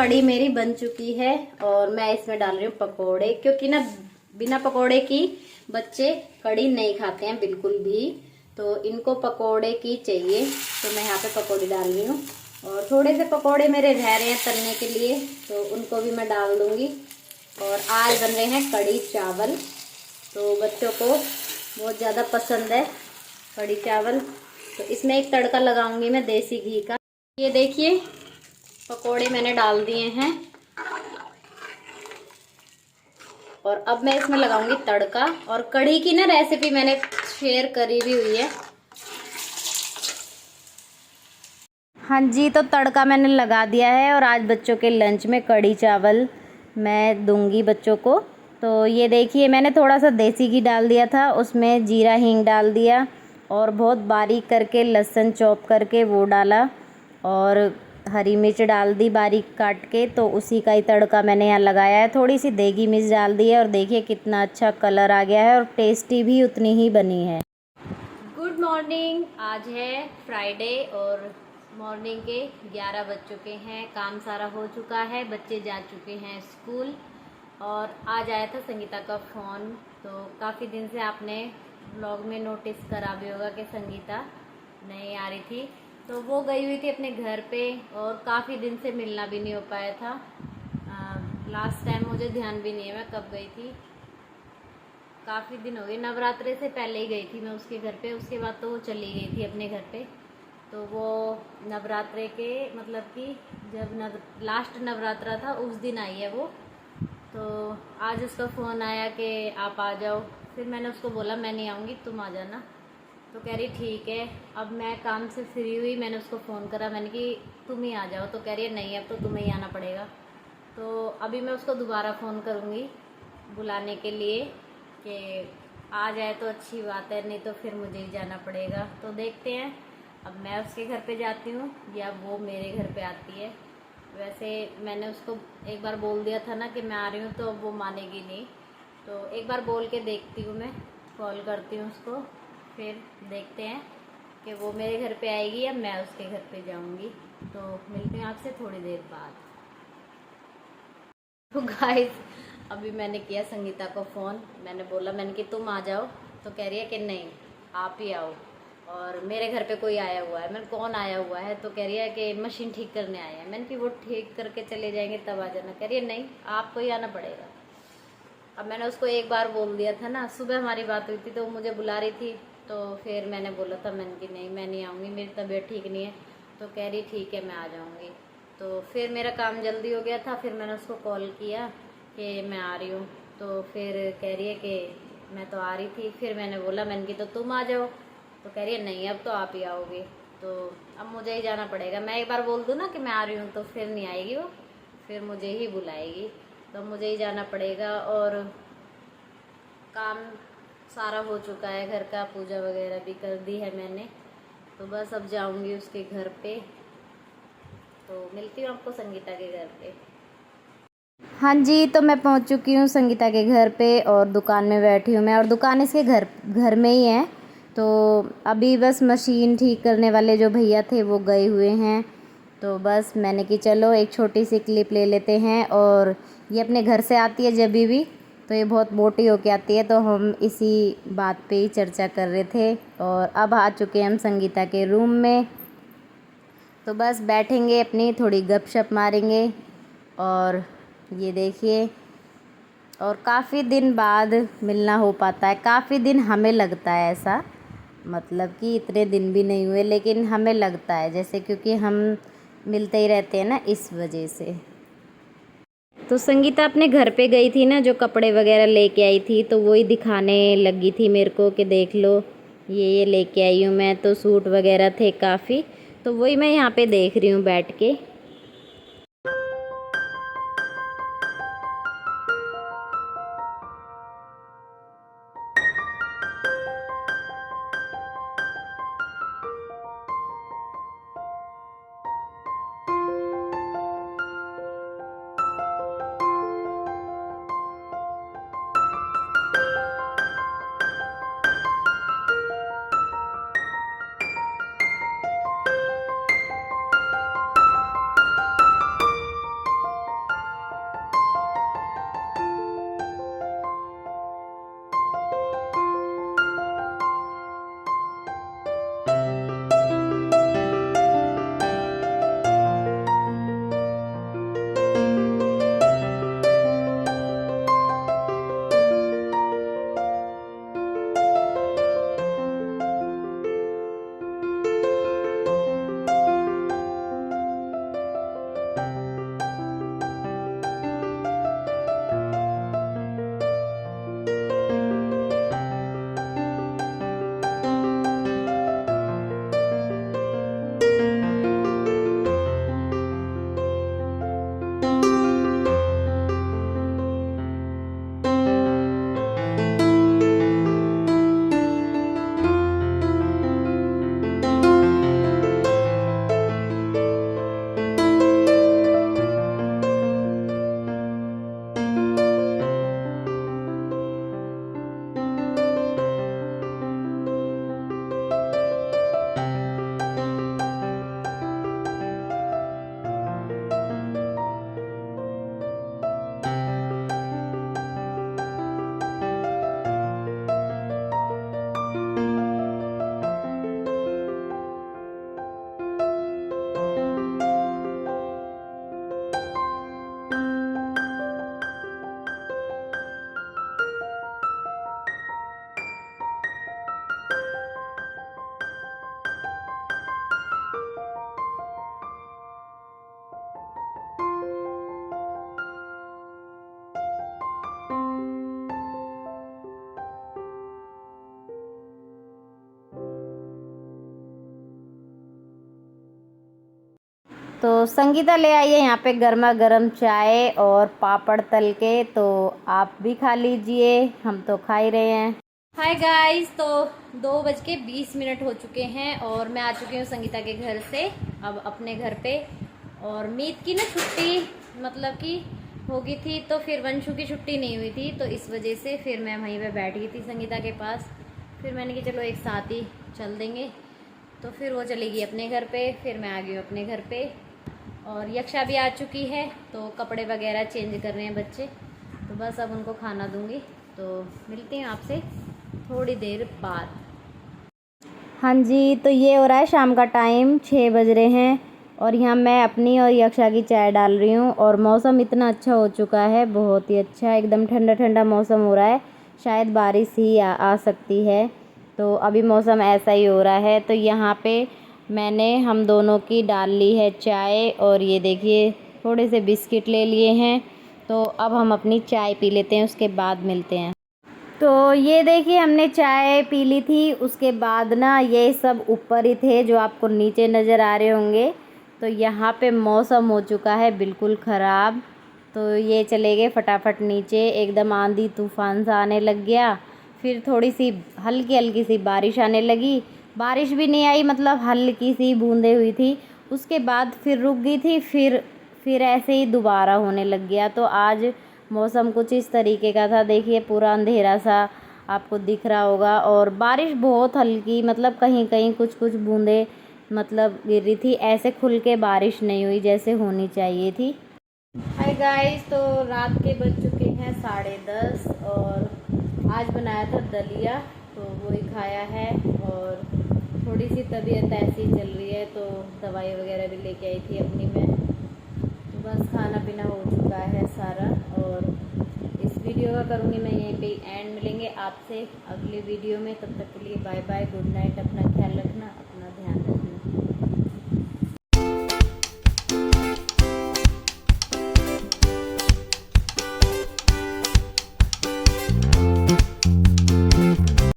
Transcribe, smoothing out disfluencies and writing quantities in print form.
कड़ी मेरी बन चुकी है और मैं इसमें डाल रही हूँ पकोड़े, क्योंकि ना बिना पकोड़े की बच्चे कड़ी नहीं खाते हैं बिल्कुल भी, तो इनको पकोड़े की चाहिए। तो मैं यहाँ पे पकोड़े डाल रही हूँ और थोड़े से पकोड़े मेरे रह रहे हैं तलने के लिए, तो उनको भी मैं डाल दूंगी। और आज बन रहे हैं कड़ी चावल, तो बच्चों को बहुत ज़्यादा पसंद है कड़ी चावल। तो इसमें एक तड़का लगाऊंगी मैं देसी घी का। ये देखिए पकोड़े मैंने डाल दिए हैं और अब मैं इसमें लगाऊंगी तड़का। और कढ़ी की ना रेसिपी मैंने शेयर करी भी हुई है। हाँ जी, तो तड़का मैंने लगा दिया है और आज बच्चों के लंच में कढ़ी चावल मैं दूंगी बच्चों को। तो ये देखिए मैंने थोड़ा सा देसी घी डाल दिया था, उसमें जीरा हींग डाल दिया और बहुत बारीक करके लहसुन चॉप करके वो डाला और हरी मिर्च डाल दी बारीक काट के। तो उसी का ही तड़का मैंने यहाँ लगाया है। थोड़ी सी देगी मिर्च डाल दी है और देखिए कितना अच्छा कलर आ गया है और टेस्टी भी उतनी ही बनी है। गुड मॉर्निंग, आज है फ्राइडे और मॉर्निंग के 11 बज चुके हैं। काम सारा हो चुका है, बच्चे जा चुके हैं स्कूल। और आज आया था संगीता का फ़ोन। तो काफ़ी दिन से आपने व्लॉग में नोटिस करा भी होगा कि संगीता नहीं आ रही थी, तो वो गई हुई थी अपने घर पे और काफ़ी दिन से मिलना भी नहीं हो पाया था। लास्ट टाइम मुझे ध्यान भी नहीं है मैं कब गई थी, काफ़ी दिन हो गए। नवरात्रे से पहले ही गई थी मैं उसके घर पे, उसके बाद तो वो चली गई थी अपने घर पे। तो वो नवरात्रे के मतलब कि जब लास्ट नवरात्रा था उस दिन आई है वो। तो आज उसका फ़ोन आया कि आप आ जाओ। फिर मैंने उसको बोला मैं नहीं आऊँगी, तुम आ जाना। तो कह रही ठीक है। अब मैं काम से फ्री हुई, मैंने उसको फ़ोन करा, मैंने कि तुम ही आ जाओ। तो कह रही है नहीं अब तो तुम्हें ही आना पड़ेगा। तो अभी मैं उसको दोबारा फ़ोन करूँगी बुलाने के लिए कि आ जाए तो अच्छी बात है, नहीं तो फिर मुझे ही जाना पड़ेगा। तो देखते हैं अब मैं उसके घर पे जाती हूँ या वो मेरे घर पे आती है। वैसे मैंने उसको एक बार बोल दिया था ना कि मैं आ रही हूँ, तो वो मानेगी नहीं। तो एक बार बोल के देखती हूँ, मैं कॉल करती हूँ उसको, फिर देखते हैं कि वो मेरे घर पे आएगी या मैं उसके घर पे जाऊँगी। तो मिलते हैं आपसे थोड़ी देर बाद। तो गाइस अभी मैंने किया संगीता को फ़ोन, मैंने बोला मैंने कि तुम आ जाओ। तो कह रही है कि नहीं आप ही आओ और मेरे घर पे कोई आया हुआ है। मैंने कौन आया हुआ है? तो कह रही है कि मशीन ठीक करने आया है। मैंने कि वो ठीक करके चले जाएंगे तब आ जाना। कह रही है नहीं आपको ही आना पड़ेगा। अब मैंने उसको एक बार बोल दिया था ना, सुबह हमारी बात हुई थी तो वो मुझे बुला रही थी, तो फिर मैंने बोला था मैंने कि नहीं मैं नहीं आऊँगी, मेरी तबीयत ठीक नहीं है। तो कह रही ठीक है मैं आ जाऊँगी। तो फिर मेरा काम जल्दी हो गया था, फिर मैंने उसको कॉल किया कि मैं आ रही हूँ। तो फिर कह रही है कि मैं तो आ रही थी। फिर मैंने बोला मैंने कि तो तुम आ जाओ। तो कह रही है नहीं अब तो आप ही आओगे। तो अब मुझे ही जाना पड़ेगा। मैं एक बार बोल दूँ ना कि मैं आ रही हूँ तो फिर नहीं आएगी वो, फिर मुझे ही बुलाएगी। तो मुझे ही जाना पड़ेगा। और काम सारा हो चुका है, घर का पूजा वगैरह भी कर दी है मैंने। तो बस अब जाऊंगी उसके घर पे। तो मिलती हूँ आपको संगीता के घर पे। हाँ जी, तो मैं पहुँच चुकी हूँ संगीता के घर पे और दुकान में बैठी हूँ मैं, और दुकान इसके घर में ही है। तो अभी बस मशीन ठीक करने वाले जो भैया थे वो गए हुए हैं। तो बस मैंने कि चलो एक छोटी सी क्लिप ले लेते हैं। और ये अपने घर से आती है जब भी, तो ये बहुत मोटी होके आती है। तो हम इसी बात पे ही चर्चा कर रहे थे। और अब आ चुके हैं हम संगीता के रूम में। तो बस बैठेंगे अपनी थोड़ी गपशप मारेंगे। और ये देखिए, और काफ़ी दिन बाद मिलना हो पाता है। काफ़ी दिन हमें लगता है ऐसा, मतलब कि इतने दिन भी नहीं हुए, लेकिन हमें लगता है जैसे, क्योंकि हम मिलते ही रहते हैं ना इस वजह से। तो संगीता अपने घर पे गई थी ना, जो कपड़े वगैरह लेके आई थी, तो वही दिखाने लगी थी मेरे को कि देख लो ये लेके आई हूँ मैं। तो सूट वगैरह थे काफ़ी, तो वही मैं यहाँ पे देख रही हूँ बैठ के। तो संगीता ले आई है यहाँ पे गर्मा गर्म चाय और पापड़ तल के, तो आप भी खा लीजिए, हम तो खा ही रहे हैं। हाय गाइस, तो 2:20 हो चुके हैं और मैं आ चुकी हूँ संगीता के घर से अब अपने घर पे। और मीत की ना छुट्टी मतलब कि हो गई थी, तो फिर वंशु की छुट्टी नहीं हुई थी, तो इस वजह से फिर मैं वहीं पे बैठ गई थी संगीता के पास। फिर मैंने कहा चलो एक साथ ही चल देंगे, तो फिर वो चली गई अपने घर पे, फिर मैं आ गई हूँ अपने घर पे। और यक्षा भी आ चुकी है, तो कपड़े वगैरह चेंज कर रहे हैं बच्चे, तो बस अब उनको खाना दूंगी। तो मिलती हूँ आपसे थोड़ी देर बाद। हाँ जी, तो ये हो रहा है शाम का टाइम, 6 बज रहे हैं और यहाँ मैं अपनी और यक्षा की चाय डाल रही हूँ। और मौसम इतना अच्छा हो चुका है, बहुत ही अच्छा, एकदम ठंडा ठंडा मौसम हो रहा है, शायद बारिश ही आ सकती है। तो अभी मौसम ऐसा ही हो रहा है। तो यहाँ पे मैंने हम दोनों की डाल ली है चाय और ये देखिए थोड़े से बिस्किट ले लिए हैं। तो अब हम अपनी चाय पी लेते हैं, उसके बाद मिलते हैं। तो ये देखिए हमने चाय पी ली थी, उसके बाद ना ये सब ऊपर ही थे जो आपको नीचे नज़र आ रहे होंगे। तो यहाँ पे मौसम हो चुका है बिल्कुल ख़राब, तो ये चले गए फटाफट नीचे, एकदम आंधी तूफान सा आने लग गया। फिर थोड़ी सी हल्की हल्की सी बारिश आने लगी, बारिश भी नहीं आई, मतलब हल्की सी बूंदें हुई थी, उसके बाद फिर रुक गई थी, फिर ऐसे ही दोबारा होने लग गया। तो आज मौसम कुछ इस तरीके का था, देखिए पूरा अंधेरा सा आपको दिख रहा होगा और बारिश बहुत हल्की, मतलब कहीं कहीं कुछ कुछ बूंदें मतलब गिर रही थी, ऐसे खुल के बारिश नहीं हुई जैसे होनी चाहिए थी। हाय गाइस, तो रात के बज चुके हैं 10:30 और आज बनाया था दलिया, तो वही खाया है। और थोड़ी सी तबीयत ऐसी चल रही है, तो दवाई वगैरह भी लेके आई थी अपनी मैं। तो बस खाना पीना हो चुका है सारा और इस वीडियो का करूँगी मैं यहीं पे एंड। मिलेंगे आपसे अगली वीडियो में, तब तक के लिए बाय बाय, गुड नाइट, अपना ख्याल रखना, अपना ध्यान रखना।